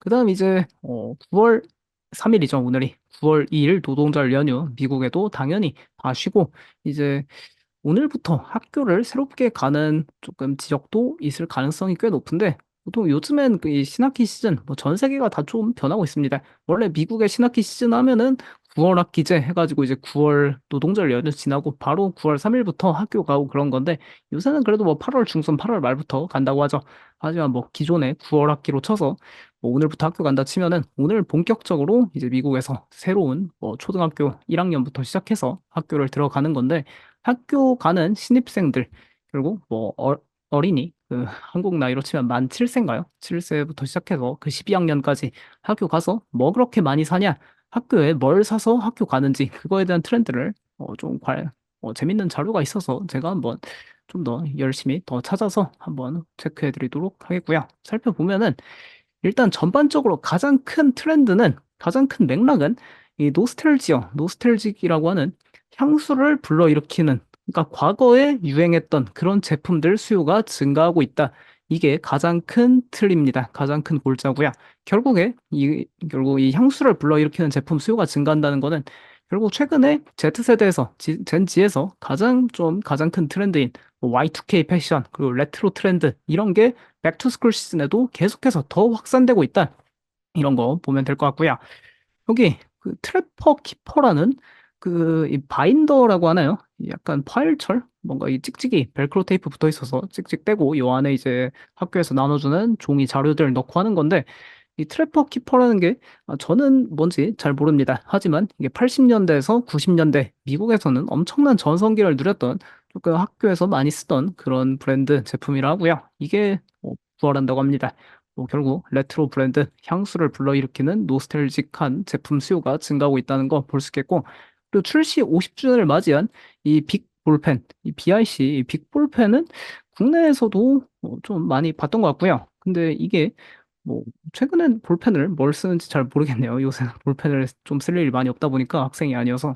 그다음 이제 9월 3일이죠, 오늘이. 9월 2일 노동절 연휴, 미국에도 당연히 다 쉬고, 이제 오늘부터 학교를 새롭게 가는 조금 지역도 있을 가능성이 꽤 높은데, 보통 요즘엔 그이 신학기 시즌, 뭐 전 세계가 다 좀 변하고 있습니다. 원래 미국의 신학기 시즌 하면은 9월 학기제 해가지고 이제 9월 노동절 연휴 지나고 바로 9월 3일부터 학교 가고 그런 건데, 요새는 그래도 뭐 8월 중순, 8월 말부터 간다고 하죠. 하지만 뭐 기존에 9월 학기로 쳐서 뭐 오늘부터 학교 간다 치면은 오늘 본격적으로 이제 미국에서 새로운 뭐 초등학교 1학년부터 시작해서 학교를 들어가는 건데, 학교 가는 신입생들, 결국 뭐 어린이 그 한국 나이로 치면 만 7세인가요? 7세부터 시작해서 그 12학년까지 학교 가서 뭐 그렇게 많이 사냐, 학교에 뭘 사서 학교 가는지 그거에 대한 트렌드를 재밌는 자료가 있어서 제가 한번 좀 더 열심히 더 찾아서 한번 체크해 드리도록 하겠고요. 살펴보면은 일단 전반적으로 가장 큰 트렌드는, 가장 큰 맥락은 이 노스텔직이라고 하는 향수를 불러일으키는, 그러니까 과거에 유행했던 그런 제품들 수요가 증가하고 있다. 이게 가장 큰 틀입니다. 가장 큰 골자고요. 결국 이 향수를 불러일으키는 제품 수요가 증가한다는 거는 결국 최근에 Z세대에서, 젠지에서 가장 큰 트렌드인 뭐 Y2K 패션, 그리고 레트로 트렌드, 이런 게 백투스쿨 시즌에도 계속해서 더 확산되고 있다. 이런 거 보면 될 것 같고요. 여기 그 트래퍼 키퍼라는 그 이 바인더라고 하나요? 이 약간 파일철? 뭔가 이 찍찍이 벨크로 테이프 붙어 있어서 찍찍 떼고 요 안에 이제 학교에서 나눠주는 종이 자료들 넣고 하는 건데, 이 트래퍼 키퍼라는 게 저는 뭔지 잘 모릅니다. 하지만 이게 80년대에서 90년대 미국에서는 엄청난 전성기를 누렸던, 조금 학교에서 많이 쓰던 그런 브랜드 제품이라 하고요. 이게 부활한다고 합니다. 뭐 결국 레트로 브랜드, 향수를 불러일으키는 노스텔직한 제품 수요가 증가하고 있다는 거 볼 수 있겠고, 그리고 출시 50주년을 맞이한 이 빅 볼펜, 이 BIC 이 빅 볼펜은 국내에서도 좀 많이 봤던 것 같고요. 근데 이게 뭐 최근엔 볼펜을 뭘 쓰는지 잘 모르겠네요. 요새는 볼펜을 좀 쓸 일이 많이 없다 보니까, 학생이 아니어서.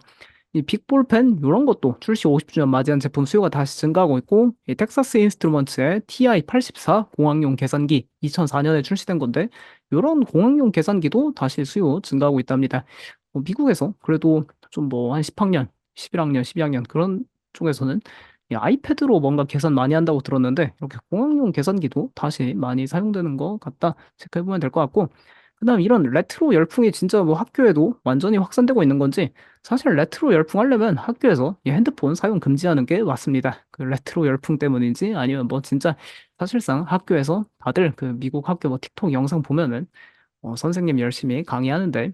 이 빅볼펜 이런 것도 출시 50주년 맞이한 제품 수요가 다시 증가하고 있고, 이 텍사스 인스트루먼츠의 TI-84 공학용 계산기 2004년에 출시된 건데, 이런 공학용 계산기도 다시 수요 증가하고 있답니다. 미국에서 그래도 좀 뭐 한 10학년, 11학년, 12학년 그런 쪽에서는 이 아이패드로 뭔가 계산 많이 한다고 들었는데, 이렇게 공학용 계산기도 다시 많이 사용되는 것 같다 체크해보면 될 것 같고, 그다음 이런 레트로 열풍이 진짜 뭐 학교에도 완전히 확산되고 있는 건지, 사실 레트로 열풍 하려면 학교에서 이 핸드폰 사용 금지하는 게 맞습니다. 그 레트로 열풍 때문인지 아니면 뭐 진짜 사실상 학교에서 다들 그 미국 학교 뭐 틱톡 영상 보면은 선생님 열심히 강의하는데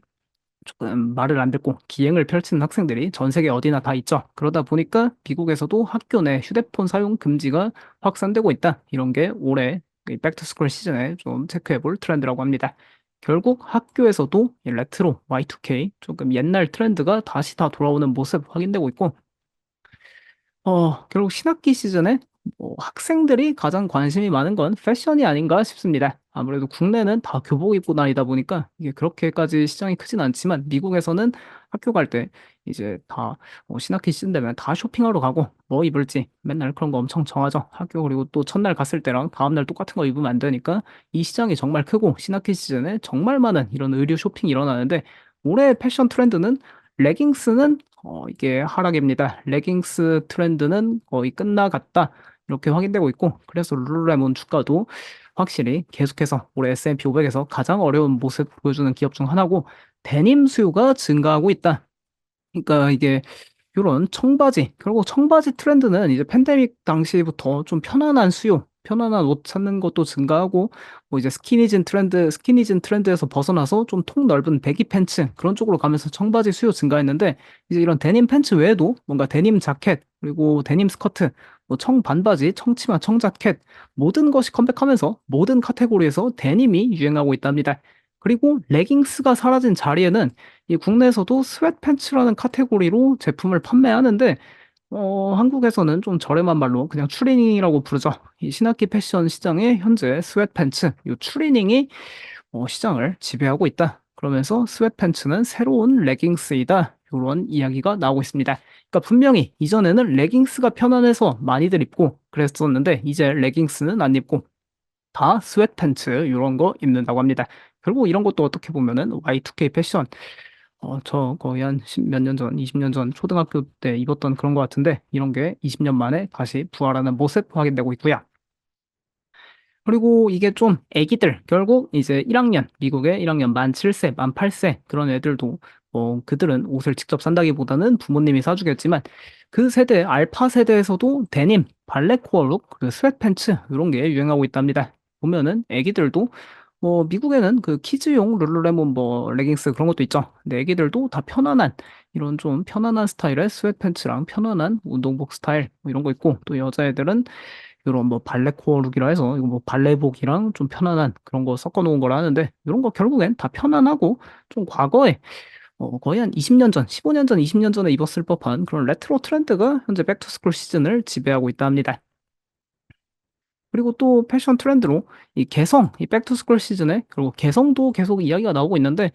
조금 말을 안 듣고 기행을 펼치는 학생들이 전 세계 어디나 다 있죠. 그러다 보니까 미국에서도 학교 내 휴대폰 사용 금지가 확산되고 있다. 이런 게 올해 백투스쿨 시즌에 좀 체크해 볼 트렌드라고 합니다. 결국 학교에서도 이 레트로 Y2K 조금 옛날 트렌드가 다시 다 돌아오는 모습 확인되고 있고, 결국 신학기 시즌에 뭐 학생들이 가장 관심이 많은 건 패션이 아닌가 싶습니다. 아무래도 국내는 다 교복 입고 다니다 보니까 이게 그렇게까지 시장이 크진 않지만, 미국에서는 학교 갈 때 이제 다 신학기 시즌 되면 다 쇼핑하러 가고, 뭐 입을지 맨날 그런 거 엄청 정하죠. 학교, 그리고 또 첫날 갔을 때랑 다음날 똑같은 거 입으면 안 되니까 이 시장이 정말 크고, 신학기 시즌에 정말 많은 이런 의류 쇼핑이 일어나는데, 올해 패션 트렌드는 레깅스는 이게 하락입니다. 레깅스 트렌드는 거의 끝나갔다. 이렇게 확인되고 있고, 그래서 룰루레몬 주가도 확실히 계속해서 올해 S&P 500에서 가장 어려운 모습 보여주는 기업 중 하나고, 데님 수요가 증가하고 있다. 그러니까 이게 요런 청바지, 결국 청바지 트렌드는 이제 팬데믹 당시부터 좀 편안한 수요, 편안한 옷 찾는 것도 증가하고, 뭐 이제 스키니진 트렌드에서 벗어나서 좀 통 넓은 배기 팬츠 그런 쪽으로 가면서 청바지 수요 증가했는데, 이제 이런 데님 팬츠 외에도 뭔가 데님 자켓, 그리고 데님 스커트, 뭐 청 반바지, 청치마, 청자켓, 모든 것이 컴백하면서 모든 카테고리에서 데님이 유행하고 있답니다. 그리고 레깅스가 사라진 자리에는 이 국내에서도 스웨트팬츠라는 카테고리로 제품을 판매하는데, 한국에서는 좀 저렴한 말로 그냥 추리닝이라고 부르죠. 이 신학기 패션 시장에 현재 스웨트팬츠, 이 추리닝이 시장을 지배하고 있다. 그러면서 스웨트팬츠는 새로운 레깅스이다. 이런 이야기가 나오고 있습니다. 그러니까 분명히 이전에는 레깅스가 편안해서 많이들 입고 그랬었는데, 이제 레깅스는 안 입고 다 스웨트팬츠 이런 거 입는다고 합니다. 결국 이런 것도 어떻게 보면은 Y2K 패션, 저 거의 한 몇 년 전, 20년 전 초등학교 때 입었던 그런 것 같은데 이런 게 20년 만에 다시 부활하는 모습 확인되고 있고요. 그리고 이게 좀 애기들, 결국 이제 1학년, 미국의 1학년 만 7세, 만 8세 그런 애들도 그들은 옷을 직접 산다기보다는 부모님이 사주겠지만 그 세대, 알파 세대에서도 데님, 발레 코어룩, 그리고 스웨트팬츠 이런 게 유행하고 있답니다. 보면은 애기들도 미국에는 그 키즈용 룰루레몬 레깅스 그런 것도 있죠. 근데 애기들도 다 편안한 이런 좀 편안한 스타일의 스웨트팬츠랑 편안한 운동복 스타일 이런 거 있고 또 여자애들은 이런 발레 코어 룩이라 해서 이거 발레복이랑 좀 편안한 그런 거 섞어 놓은 거라 하는데 이런 거 결국엔 다 편안하고 좀 과거에 거의 한 20년 전, 15년 전, 20년 전에 입었을 법한 그런 레트로 트렌드가 현재 백투스쿨 시즌을 지배하고 있다 합니다. 그리고 또 패션 트렌드로 이 개성, 이 백투스쿨 시즌에 그리고 개성도 계속 이야기가 나오고 있는데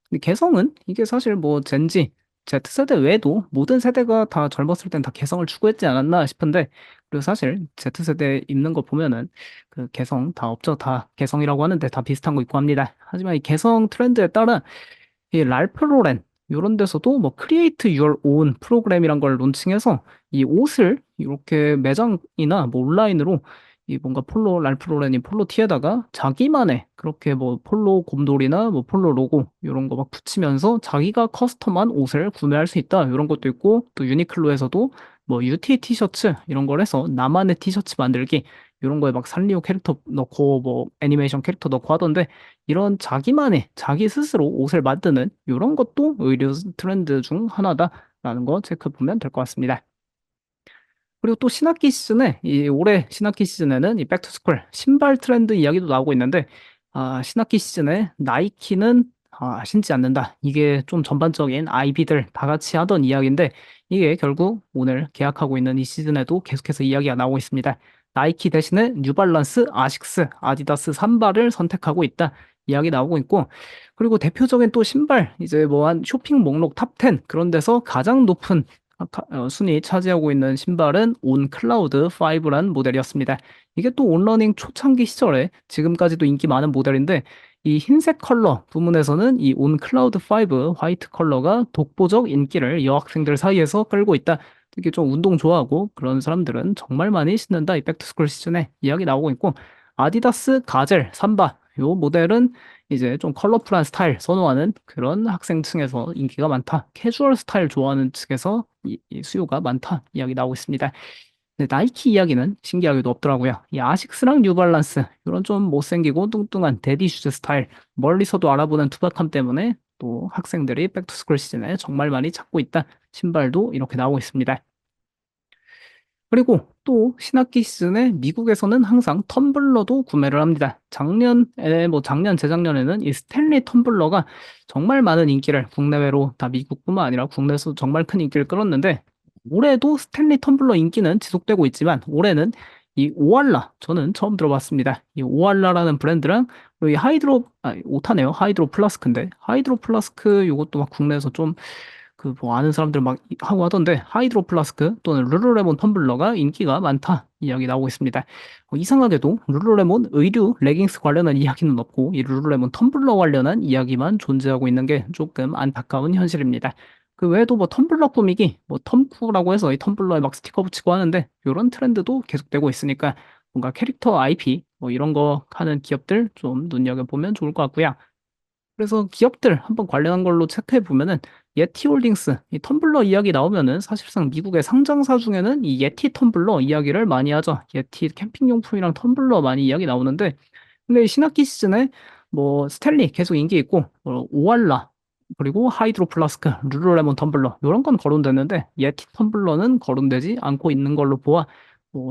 근데 개성은 이게 사실 젠지, Z세대 외에도 모든 세대가 다 젊었을 땐 다 개성을 추구했지 않았나 싶은데 그리고 사실 Z세대 입는 거 보면은 그 개성 다 없죠. 다 개성이라고 하는데 다 비슷한 거 입고 합니다. 하지만 이 개성 트렌드에 따라 이 랄프 로렌 이런 데서도 크리에이트 유얼 온 프로그램이란 걸 론칭해서 이 옷을 이렇게 매장이나 온라인으로 이 뭔가 폴로 랄프 로렌이 폴로 티에다가 자기만의 그렇게 폴로 곰돌이나 폴로 로고 이런 거 막 붙이면서 자기가 커스텀한 옷을 구매할 수 있다 이런 것도 있고 또 유니클로에서도 UT 티셔츠 이런 걸 해서 나만의 티셔츠 만들기 이런 거에 막 산리오 캐릭터 넣고 애니메이션 캐릭터 넣고 하던데 이런 자기만의 자기 스스로 옷을 만드는 이런 것도 의류 트렌드 중 하나다라는 거 체크해 보면 될 것 같습니다. 그리고 또 신학기 시즌에 이 올해 신학기 시즌에는 이 백투스쿨 신발 트렌드 이야기도 나오고 있는데 신학기 시즌에 나이키는 신지 않는다. 이게 좀 전반적인 아이비들 다 같이 하던 이야기인데 이게 결국 오늘 계약하고 있는 이 시즌에도 계속해서 이야기가 나오고 있습니다. 나이키 대신에 뉴발란스, 아식스, 아디다스 산발을 선택하고 있다. 이야기 나오고 있고 그리고 대표적인 또 신발 이제 한 쇼핑 목록 탑 10 그런 데서 가장 높은 순위 차지하고 있는 신발은 온 클라우드 5란 모델이었습니다. 이게 또 온러닝 초창기 시절에 지금까지도 인기 많은 모델인데 이 흰색 컬러 부문에서는 이 온 클라우드 5 화이트 컬러가 독보적 인기를 여학생들 사이에서 끌고 있다. 특히 좀 운동 좋아하고 그런 사람들은 정말 많이 신는다. 이 백투스쿨 시즌에 이야기 나오고 있고 아디다스 가젤 삼바 요 모델은 이제 좀 컬러풀한 스타일 선호하는 그런 학생층에서 인기가 많다. 캐주얼 스타일 좋아하는 측에서 이 수요가 많다. 이야기 나오고 있습니다. 네, 나이키 이야기는 신기하게도 없더라고요. 이 아식스랑 뉴발란스 이런 좀 못생기고 뚱뚱한 데디 슈즈 스타일 멀리서도 알아보는 투박함 때문에 또 학생들이 백투스쿨 시즌에 정말 많이 찾고 있다. 신발도 이렇게 나오고 있습니다. 그리고 또 신학기 시즌에 미국에서는 항상 텀블러도 구매를 합니다. 작년에 작년 재작년에는 이 스탠리 텀블러가 정말 많은 인기를 국내외로 다 미국뿐만 아니라 국내에서 정말 큰 인기를 끌었는데 올해도 스탠리 텀블러 인기는 지속되고 있지만 올해는 이 오알라 저는 처음 들어봤습니다. 이 오알라라는 브랜드랑 그리고 이 오타네요. 하이드로 플라스크인데 하이드로 플라스크 이것도 막 국내에서 좀 아는 사람들 막 하고 하던데 하이드로 플라스크 또는 룰루레몬 텀블러가 인기가 많다 이야기 나오고 있습니다. 이상하게도 룰루레몬 의류 레깅스 관련한 이야기는 없고 이 룰루레몬 텀블러 관련한 이야기만 존재하고 있는 게 조금 안타까운 현실입니다. 그 외에도 텀블러 꾸미기 텀쿠라고 해서 이 텀블러에 막 스티커 붙이고 하는데 이런 트렌드도 계속되고 있으니까 뭔가 캐릭터 IP 이런 거 하는 기업들 좀 눈여겨보면 좋을 것 같고요. 그래서 기업들 한번 관련한 걸로 체크해 보면은 예티홀딩스 이 텀블러 이야기 나오면은 사실상 미국의 상장사 중에는 이 예티 텀블러 이야기를 많이 하죠. 예티 캠핑용품이랑 텀블러 많이 이야기 나오는데 근데 이 신학기 시즌에 스탠리 계속 인기 있고 오알라 그리고 하이드로 플라스크, 룰루레몬 텀블러 이런 건 거론됐는데 예티 텀블러는 거론되지 않고 있는 걸로 보아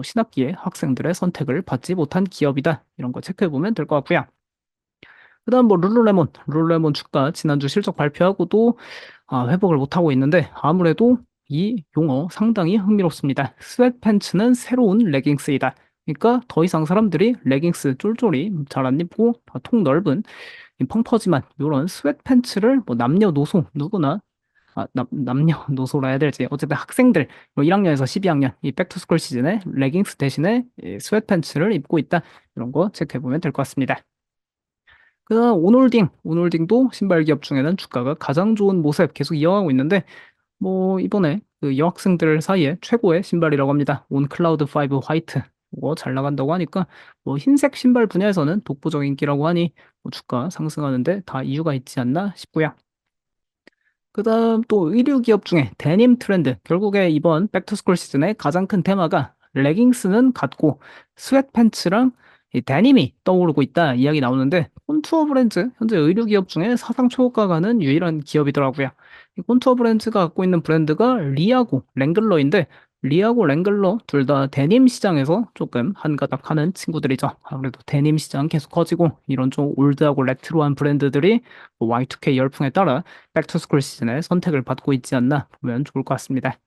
신학기에 학생들의 선택을 받지 못한 기업이다. 이런 거 체크해 보면 될 것 같고요. 그다음 룰루레몬 주가 지난주 실적 발표하고도 회복을 못하고 있는데 아무래도 이 용어 상당히 흥미롭습니다. 스웨트팬츠는 새로운 레깅스이다. 그러니까 더 이상 사람들이 레깅스 쫄쫄이 잘 안 입고 통 넓은 이 펑퍼짐한 이런 스웨트팬츠를 남녀노소 누구나 남녀노소라 해야 될지 어쨌든 학생들 1학년에서 12학년 이 백투스쿨 시즌에 레깅스 대신에 이 스웨트팬츠를 입고 있다. 이런 거 체크해 보면 될 것 같습니다. 그다음 오놀딩도 신발 기업 중에는 주가가 가장 좋은 모습 계속 이어가고 있는데 뭐 이번에 그 여학생들 사이에 최고의 신발이라고 합니다. 온 클라우드 5 화이트. 이거 잘 나간다고 하니까 뭐 흰색 신발 분야에서는 독보적 인기라고 하니 뭐 주가 상승하는데 다 이유가 있지 않나 싶고요. 그다음 또 의류 기업 중에 데님 트렌드. 결국에 이번 백투스쿨 시즌의 가장 큰 테마가 레깅스는 같고 스웨트팬츠랑 이 데님이 떠오르고 있다 이야기 나오는데 콘투어 브랜드 현재 의류 기업 중에 사상 초고가 가는 유일한 기업이더라고요. 이 콘투어 브랜드가 갖고 있는 브랜드가 리아고 랭글러인데 리아고 랭글러 둘 다 데님 시장에서 조금 한가닥하는 친구들이죠. 아무래도 데님 시장 계속 커지고 이런 좀 올드하고 레트로한 브랜드들이 Y2K 열풍에 따라 백투스쿨 시즌에 선택을 받고 있지 않나 보면 좋을 것 같습니다.